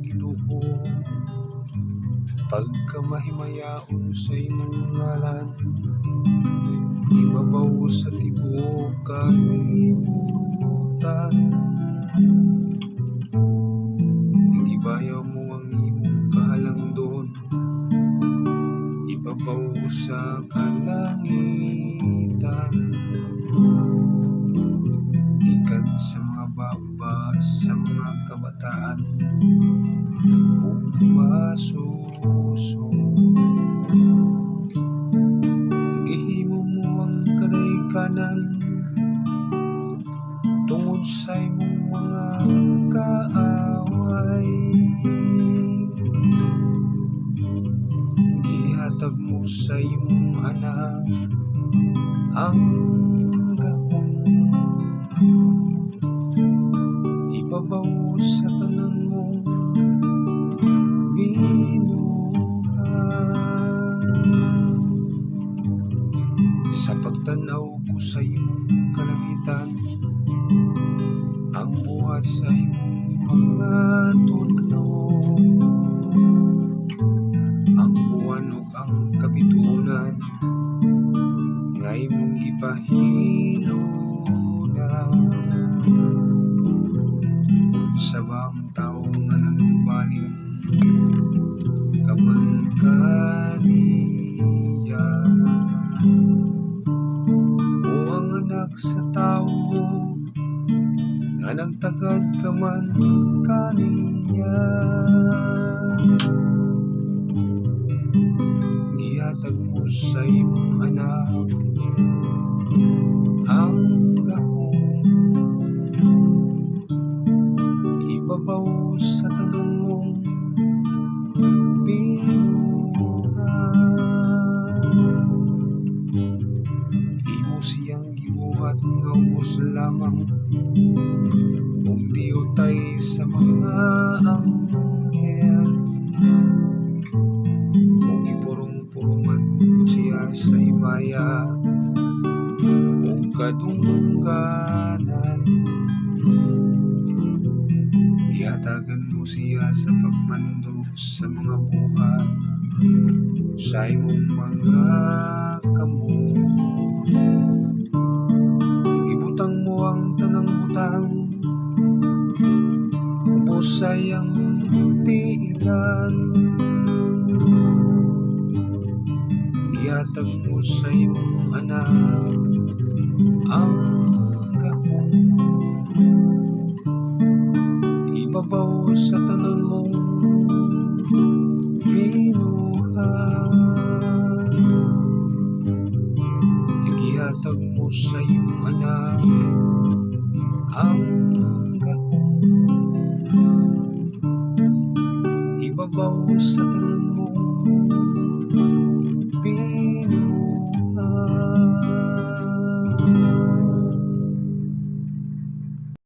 Ginoo, pagkamahimayaon sa imong ngalan, ibabaw sa tibuok kalibutan. Igibayaw mo ang imong kahalangdon, ibabaw sa kalangitan. Gikan sa mga baba, sa mga kabataan, ug masuso. Gihimo mo ang kadaykanan tungod sa imong mga kaaway. Gihatag mo sa imong anak ang gahom, ibabaw sa tanan mong binuhat. Sa pagtanaw ko sa imong kalangitan, ang buhat sa imong mga tudlo, ang buwan ug ang kabituonan nga imong gipahinunan. Sa bang tawo nga nanubaling kaman kaniya, o ang anak sa tawo nga nagtagad kaman kaniya. Gihatag mo sa imong anak ang gahom, ibabaw sa tanan mong binuhat. Imo siyang gibuhat nga ubos lamang, ug diutay sa mga anghel. Ug ipurong-purongan mo siya sa himaya ug kadungganan. Ihatagan mo siya sa pagmando sa mga buhat sa imong mga kamot. Ibutang mo ang tanang butang, ubos sayang tiilan. Ihatag mo sa imong anak ang gahom, ibabaw sa tanan mong binuhat. Igihatag mo sa imong anak ang gahom, ibabaw sa